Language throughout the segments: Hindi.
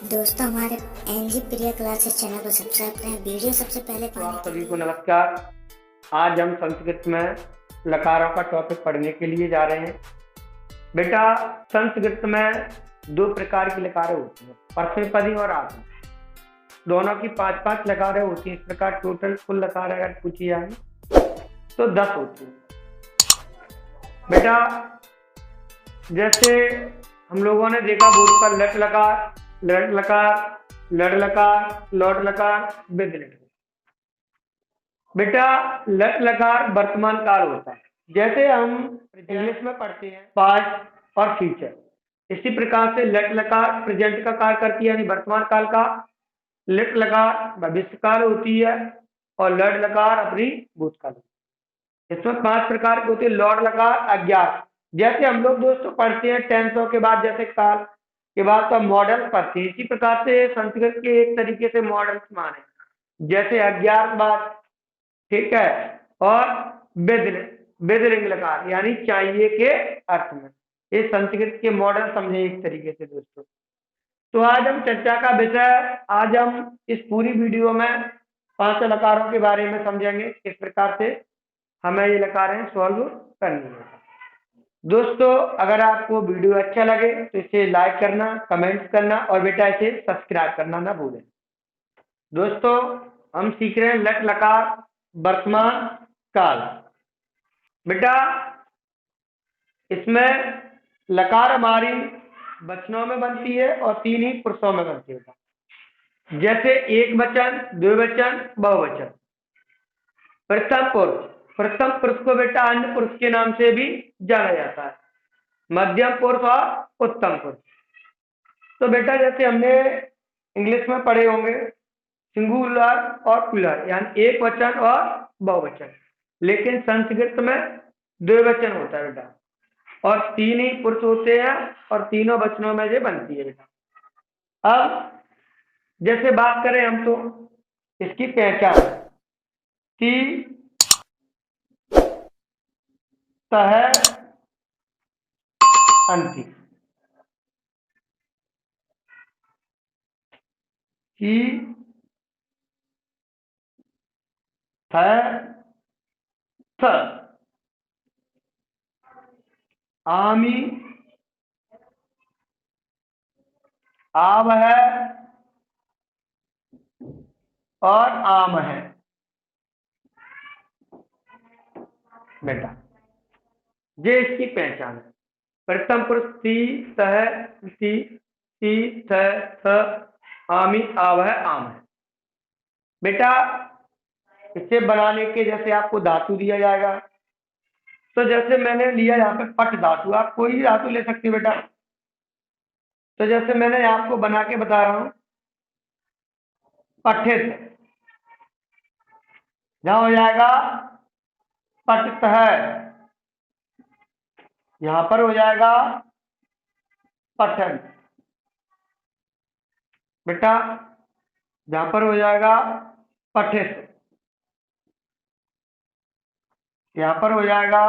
दोस्तों हमारे एनजी प्रिया क्लासेस चैनल को सब्सक्राइब करें। वीडियो सबसे पहले तो पाने आप के सभी लिए को नमस्कार। आज हम संस्कृत में लकारों का टॉपिक पढ़ने के लिए जा रहे हैं। बेटा, संस्कृत में दो प्रकार की लकारें होती हैं, परस्मैपदी और आत्मनेपदी। दोनों की 5-5 लकारें होती हैं। इस प्रकार टोटल कुल लकार अगर पूछी जाए तो 10 होती हैं। बेटा, जैसे हम लोगों ने देखा बोर्ड पर लट लकार, लट लकार, लड़ लकार, लौट लकार, बिंद लकार। बेटा, लट लकार वर्तमान काल होता है, जैसे हम इंग्लिश में पढ़ते हैं पास्ट और फ्यूचर। इसी प्रकार से लट लकार प्रेजेंट का कार्य करती है, यानी वर्तमान काल का। लट लकार भविष्य काल होती है और लड़ लकार अपनी भूतकाल। इसमें 5 प्रकार के होते हैं। लौट लकार अज्ञात, जैसे हम लोग दोस्तों पढ़ते हैं टेंसों के बाद, जैसे काल के बाद तो मॉडल पढ़ते हैं। इसी प्रकार से संस्कृत के एक तरीके से मॉडल माने, जैसे अज्ञात बाद, ठीक है, और बेदलिंग लकार यानी चाहिए के अर्थ में। ये संस्कृत के मॉडल समझे एक तरीके से दोस्तों। तो आज हम चर्चा का विषय, आज हम इस पूरी वीडियो में 5 लकारों के बारे में समझेंगे, किस प्रकार से हमें ये लकारें सॉल्व करनी है। दोस्तों, अगर आपको वीडियो अच्छा लगे तो इसे लाइक करना, कमेंट्स करना और बेटा इसे सब्सक्राइब करना ना भूलें। दोस्तों, हम सीख रहे हैं लट लकार वर्तमान काल। बेटा, इसमें लकार हमारी वचनों में बनती है और 3 ही पुरुषों में बनती है, जैसे एक वचन, द्विवचन, बहुवचन। प्रथम पुरुष को बेटा अन्य पुरुष के नाम से भी जाना जाता है, मध्यम पुरुष और उत्तम पुरुष। तो बेटा, जैसे हमने इंग्लिश में पढ़े होंगे सिंगुलर और प्लूरल, यानी एक वचन और बहुवचन, लेकिन संस्कृत में द्विवचन होता है बेटा, और 3 ही पुरुष होते हैं और तीनों वचनों में ये बनती है बेटा। अब जैसे बात करें हम तो इसकी पहचान कि तह अंति की थ आमी आव है और आम है बेटा, ये इसकी पहचान है। प्रथम पुरुष ती तह ती थ आमी आव है आम है बेटा। इसे बनाने के जैसे आपको धातु दिया जाएगा, तो जैसे मैंने लिया यहाँ पे पट धातु, आप कोई भी धातु ले सकते हो बेटा। तो जैसे मैंने आपको बना के बता रहा हूं, पठित, जहां हो जाएगा पठित है, यहां पर हो जाएगा पठन बेटा, जहां पर हो जाएगा पठित, यहां पर हो जाएगा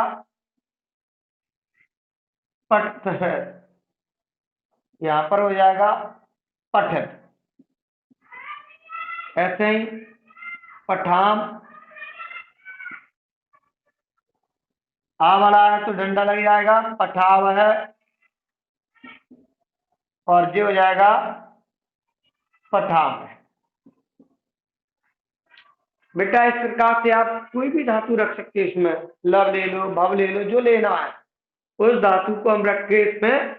पठित है, यहां पर हो जाएगा पठित। ऐसे ही पठाम, आ वाला है तो डंडा लग जाएगा, पठाव है, और जो हो जाएगा पठाम है बेटा। इस प्रकार से आप कोई भी धातु रख सकते हैं इसमें, लब ले लो, भव ले लो, जो लेना है उस धातु को हम रख के इसमें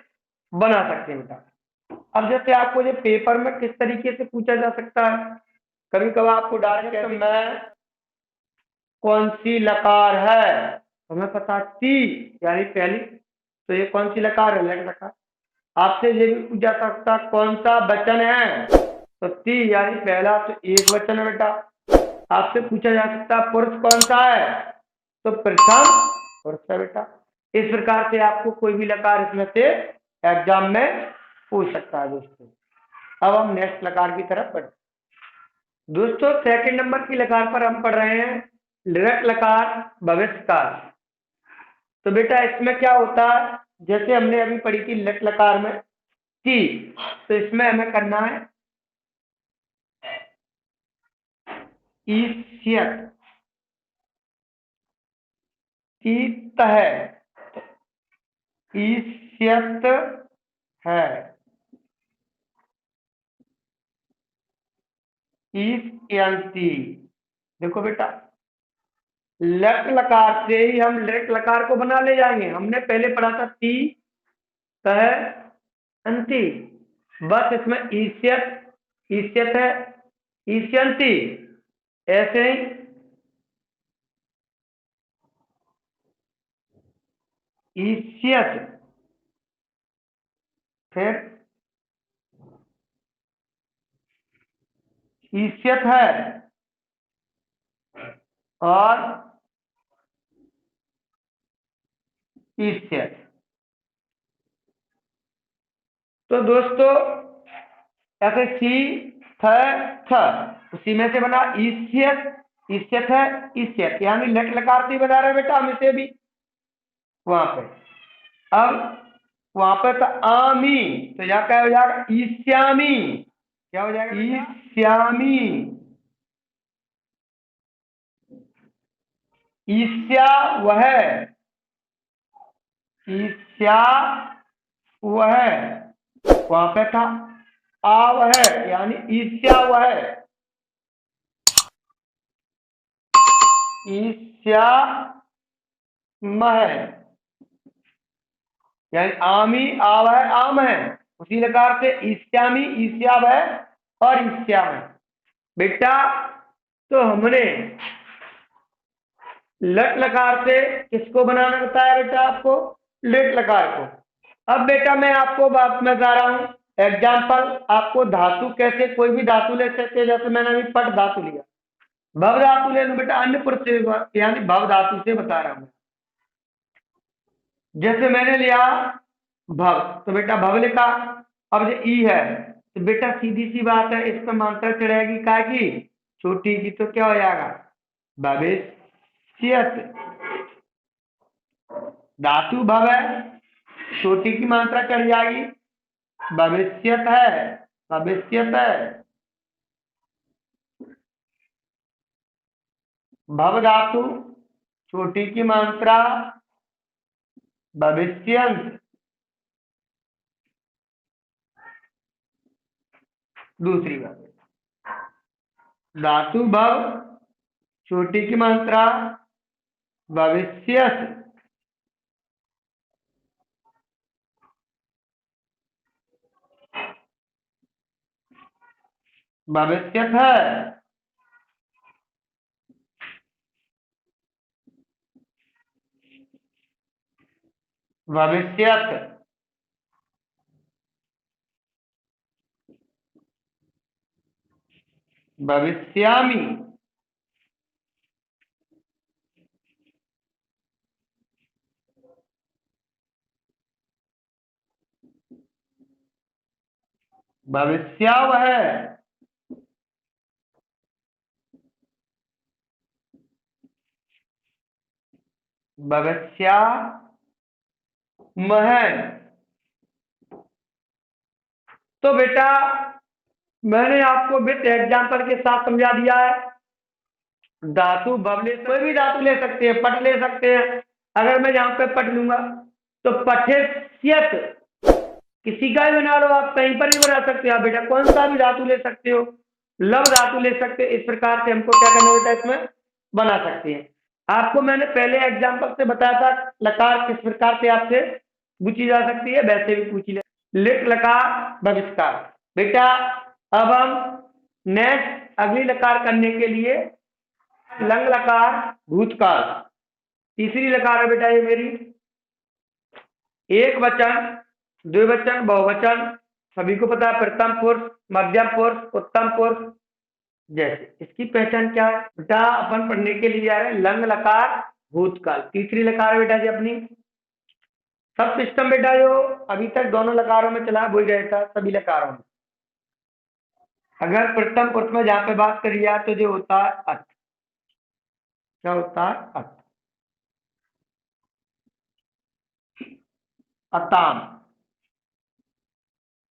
बना सकते हैं बेटा। अब जैसे आपको ये पेपर में किस तरीके से पूछा जा सकता है, कभी कभार आपको डायरेक्ट में कौन सी लकार है, हमें पता ती यानी पहली, तो ये कौन सी लकार है, लट लकार। आपसे ये भी पूछा सकता कौन सा वचन है, तो ती यानी पहला, तो एक वचन है बेटा। आपसे पूछा जा सकता पुरुष कौन सा है, तो प्रथम पुरुष है बेटा। इस प्रकार से आपको कोई भी लकार इसमें से एग्जाम में पूछ सकता है दोस्तों। अब हम नेक्स्ट लकार की तरफ बढ़ते दोस्तों। सेकंड नंबर की लकार पर हम पढ़ रहे हैं लट लकार भविष्य काल। तो बेटा इसमें क्या होता है, जैसे हमने अभी पढ़ी थी लट लकार में ती, तो इसमें हमें करना है ईसियत, ईत है, ईसियत है, ईसयंती। देखो बेटा, लट लकार से ही हम लट लकार को बना ले जाएंगे। हमने पहले पढ़ा था ती तह अंति, बस इसमें ईसियत, ईसियत है, ईसयंती, ऐसे ही ईसियत, फिर ईसियत है और ईसियत। तो दोस्तों ऐसे सी थ, उसी में से बना ईसियत, ईसियत है, ईसियत, यानी लट लकार से ही बना रहे बेटा हम इसे भी वहां पे। अब वहां पे था आमी, तो यहाँ क्या हो जाएगा ईश्यामी, क्या हो जाएगा ईश्यामी, ईस्या वह, ईस्या वह, वहां पे था आ वह, यानी ईस्या वह, ईस्या मह, यानी आमी आव है आम है, उसी प्रकार से ईस्यामी ईस्या वह और ईस्या में बेटा। तो हमने लट लकार से किसको बनाना बताया बेटा आपको, लेट लकार को। अब बेटा मैं आपको बात में बता रहा हूं एग्जाम्पल, आपको धातु कैसे, कोई भी धातु ले सकते हैं, जैसे मैंने अभी पट धातु लिया, भव धातु ले लो बेटा, अन्य पुरुष से यानी भव धातु से बता रहा हूं। जैसे मैंने लिया भव, तो बेटा भव लिखा, अब जो ई है तो बेटा सीधी सी बात है, इस पर मात्रा चढ़ेगी का की छोटी की, तो क्या हो जाएगा भविष्यत, धातु भव है, छोटी की मात्रा चढ़ जाएगी, भविष्यत है, भविष्यत है, भव धातु, छोटी की मात्रा भविष्यंत, दूसरी बात धातु भव, छोटी की मात्रा भविष्यत, भविष्यत है, भविष्यत, भविष्यामि, भविष्यावह, भविष्यामह। तो बेटा मैंने आपको विथ एग्जाम्पल के साथ समझा दिया है। धातु बबले कोई भी धातु ले सकते हैं, पट ले सकते हैं। अगर मैं यहाँ पे पट लूंगा तो पठेस्यत, किसी का भी बना लो आप, कहीं पर भी बना सकते हो आप बेटा, कौन सा भी धातु ले सकते हो, लव धातु ले सकते हो। इस प्रकार से हमको क्या करना बेटा इसमें बना सकते हैं। आपको मैंने पहले एग्जाम्पल से बताया था लकार किस प्रकार से आपसे पूछी जा सकती है, वैसे भी पूछी लिट लकार बहिष्कार बेटा। अब हम नेक्स्ट अगली लकार करने के लिए लंग लकार भूतकाल, तीसरी लकार है बेटा ये मेरी, एक वचन, द्विवचन, बहुवचन, सभी को पता है, प्रथम पुरुष, मध्यम पुरुष, उत्तम पुरुष। जैसे इसकी पहचान क्या है बेटा, अपन पढ़ने के लिए जा रहे हैं लंग लकार भूतकाल, तीसरी लकार है बेटा जी अपनी। सब सिस्टम बेटा जो अभी तक दोनों लकारों में चला भूल गया था, सभी लकारों में अगर प्रथम पुरुष में जहां पे बात करी जाए तो जो होता है अत, क्या होता है अत, अताम,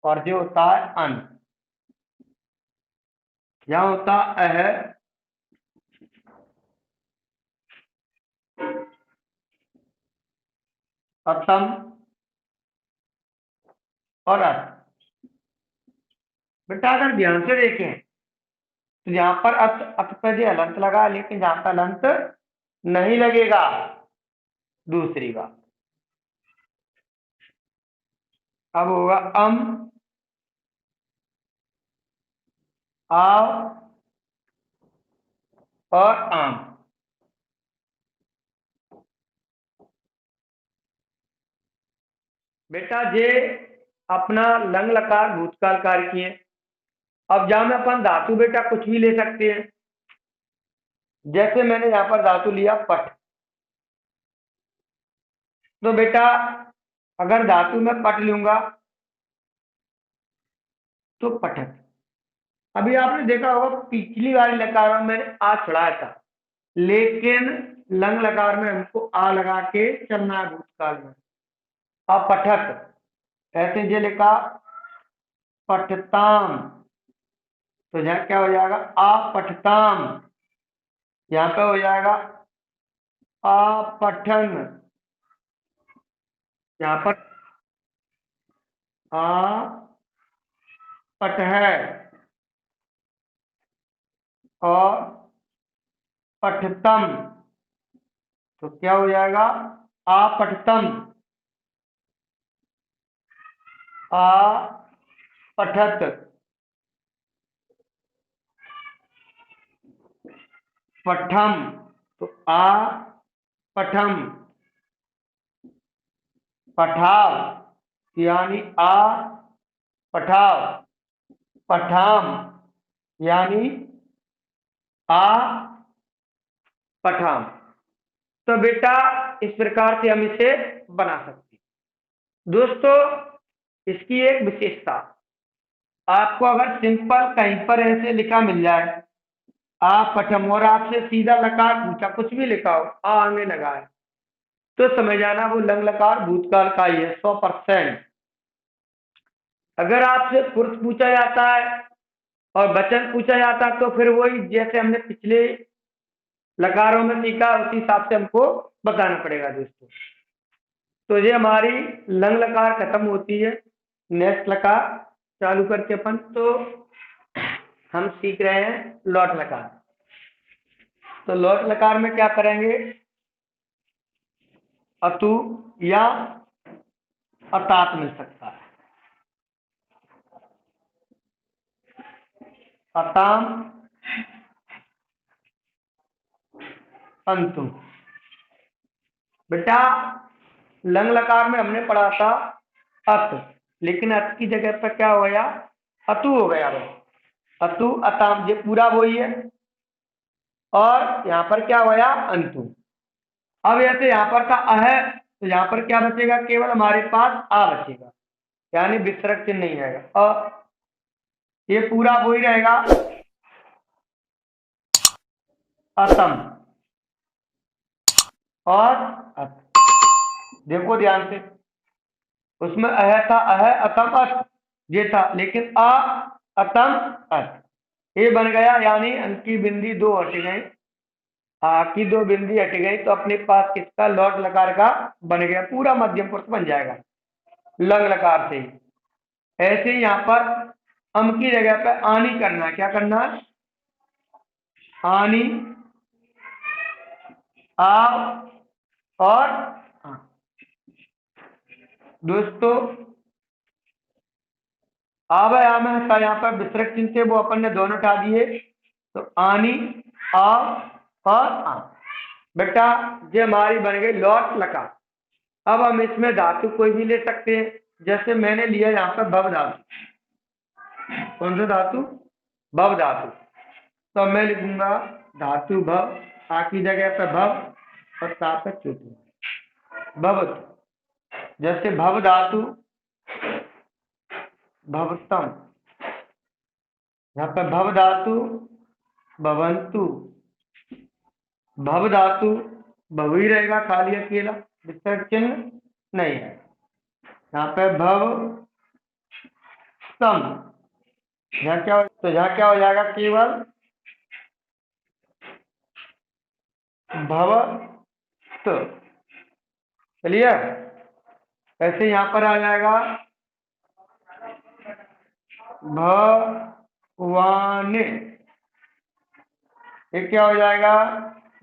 और जो होता है अन। यहाँ होता अह, असम और अत। बेटा अगर ध्यान से देखें तो यहाँ पर अत पे जो हलंत लगा, लेकिन यहाँ पर हलंत नहीं लगेगा। दूसरी बात, अब होगा आव और आम। बेटा जे अपना लंग लकार भूतकाल कार्य किए। अब जहां में अपन धातु बेटा कुछ भी ले सकते हैं। जैसे मैंने यहाँ पर धातु लिया पठ, तो बेटा अगर धातु में पट लूंगा तो पठक। अभी आपने देखा होगा पिछली वाली लकारों में मैंने आ छुड़ाया था, लेकिन लंग लकार में हमको आ लगा के चलना है भूतकाल में। अपठक ऐसे जे लिखा पठताम, तो यहाँ क्या हो जाएगा अपठताम। यहाँ पे हो जाएगा अपठन। यहाँ पर आ पट है और पठतम, तो क्या हो जाएगा अपठतम। आ पठत, पठम, तो आ पठम। पठाव यानी आ पठाव। पठाम यानी आ पठाम। तो बेटा इस प्रकार से हम इसे बना सकते हैं। दोस्तों इसकी एक विशेषता, आपको अगर सिंपल कहीं पर ऐसे लिखा मिल जाए आप पठम और आपसे सीधा लकार पूछा, कुछ भी लिखा हो आ आगे लगा है, तो समझ जाना वो लंग लकार भूतकाल का ही है 100%। अगर आपसे पुरुष पूछा जाता है और वचन पूछा जाता है तो फिर वही जैसे हमने पिछले लकारों में सीखा उसी हिसाब से हमको बताना पड़ेगा दोस्तों। तो ये हमारी लंग लकार खत्म होती है। नेक्स्ट लकार चालू करके अपन तो हम सीख रहे हैं लौट लकार। तो लौट लकार में क्या करेंगे, अतु या अतात मिल सकता है। अताम अंतु। बेटा लंग लकार में हमने पढ़ा था अत, लेकिन अत की जगह पर क्या हो गया अतु हो गया। वो अतु अताम ये पूरा वही है, और यहाँ पर क्या हो गया अंतु। अब ऐसे यहाँ पर का अह, तो यहाँ पर क्या बचेगा, केवल हमारे पास आ बचेगा, यानी विसर्ग चिन्ह नहीं आएगा। ये पूरा वही रहेगा असम और अत। देखो ध्यान से, उसमें अह था, अह अतम अत ये था, लेकिन अ अतम अत ये बन गया, यानी अंक की बिंदी दो हट गई, आ की दो बिंदी हट गई, तो अपने पास किसका लौट लकार का बन गया, पूरा मध्यम पुरुष बन जाएगा लंग लकार से ही। ऐसे ही यहाँ पर अम की जगह पर आनी करना है। क्या करना है, आनी आ और आ। दोस्तों आव आम है, यहाँ पर विसर्ग चिन्ह थे वो अपन ने दोनों हटा दिए, तो आनी आव और आ। बेटा ये हमारी बन गई लौट लकार। अब हम इसमें धातु कोई भी ले सकते हैं, जैसे मैंने लिया यहाँ पर भव धातु। कौन सा धातु, भव धातु। तो मैं लिखूंगा धातु भव, आ की जगह पर भव और ता पर चोटी भव। जैसे भव धातु भवतम, यहाँ पर भव धातु भवंतु। भव धातु भव ही रहेगा खाली अकेला, विसर्ग चिन्ह नहीं है। यहाँ पे भव सम। यहाँ क्या हो जाएगा, केवल भवत। चलिए, ऐसे यहाँ पर आ जाएगा भवान। ये क्या हो जाएगा,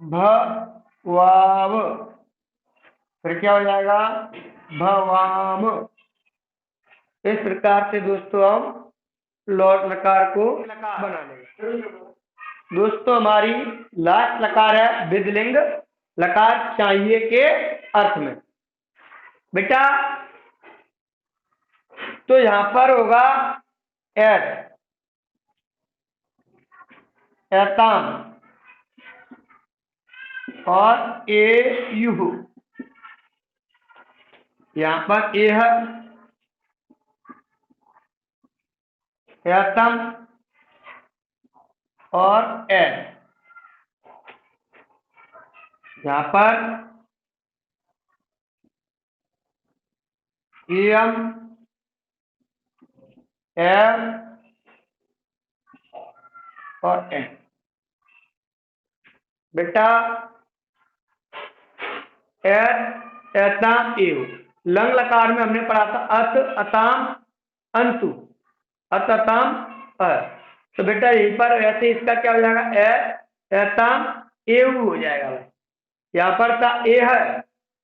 भवाव। फिर क्या हो जाएगा, भवाम। इस प्रकार से दोस्तों हम लौट लकार को बना लेंगे। दोस्तों हमारी लास्ट लकार है विधिलिंग लकार, चाहिए के अर्थ में। बेटा तो यहां पर होगा एस, एताम और ए यू। यहां पर ए है, एतम और ए। यहां पर एम, एम और एन। बेटा एत, एताम, एव। लंग लकार में हमने पढ़ा था अत, अताम, अंतु। अत, अताम, अ। तो बेटा यहीं पर ऐसे इसका क्या हो जाएगा, ए, एताम, एव हो जाएगा। यहाँ पर था ए है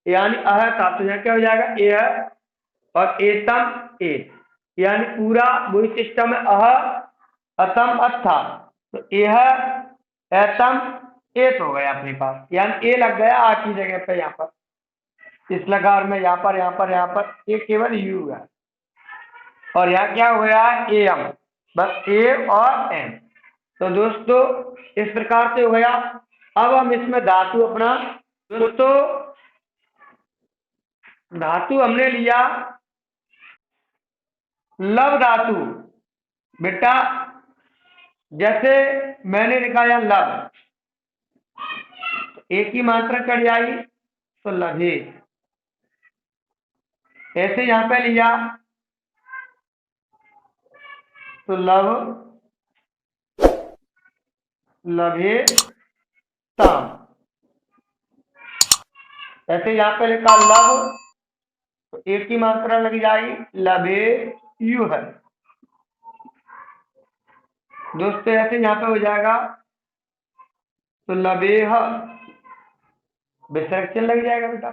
यानी अह था, तो यहाँ क्या हो जाएगा, ए है और एतम, ए। यानी पूरा वही सिस्टम है, अह अतम अथ था, तो ए है एतम एत हो गया अपने पास, यानी ए लग गया आ की जगह पे। यहाँ पर इस लकार में यहाँ पर ये केवल यू है, और यहाँ क्या हो गया, ए एम, बस ए और एम। तो दोस्तों इस प्रकार से हो गया। अब हम इसमें धातु अपना, दोस्तों धातु हमने लिया लव धातु। बेटा जैसे मैंने निकाला लव, एक ही मात्रा कट जाएगी तो लभे। ऐसे यहां पे लिया तो लव, लभे ताम। ऐसे यहां पे लिखा लव, तो एक ही मात्रा लग जाएगी, लभे यू है। दोस्तों ऐसे यहां पे हो जाएगा तो लबेह, विसर्जन लग जाएगा बेटा,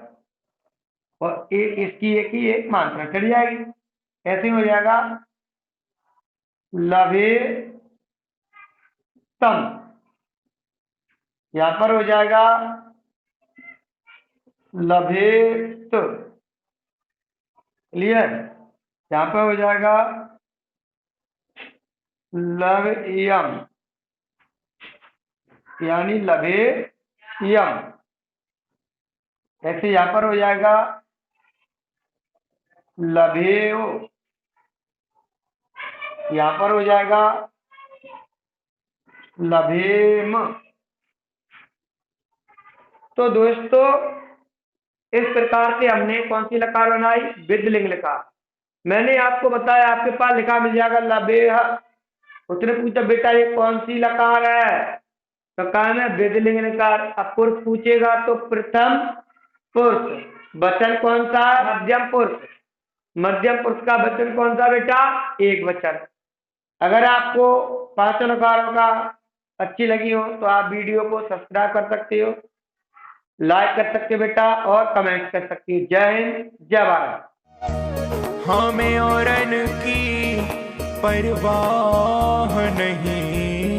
और इसकी एक ही एक मात्रा चढ़ जाएगी। ऐसे हो जाएगा लभे तम। यहां पर हो जाएगा लभेत, क्लियर। यहां पर हो जाएगा लभयम, यानी लभे यम। ऐसे यहां पर हो जाएगा लभेओ, यहां पर हो जाएगा लभेम। तो दोस्तों इस प्रकार से हमने कौन सी लकार बनाई, विधिलिंग लकार। मैंने आपको बताया आपके पास लिखा मिल जाएगा लबेह। उसने पूछा बेटा ये कौन सी लकार है, तो कहा मैं विधिलिंग लकार। अब पुरुष पूछेगा तो प्रथम पुरुष, वचन कौन सा है, मध्यम पुरुष। मध्यम पुरुष का वचन कौन सा बेटा, एक वचन। अगर आपको पांचों लकारों का अच्छी लगी हो तो आप वीडियो को सब्सक्राइब कर सकते हो, लाइक कर सकते हो बेटा, और कमेंट कर सकते हो। जय हिंद, जय भारत। हमें औरन की परवाह नहीं,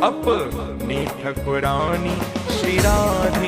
अपनी ठकुरानी श्री राधिका।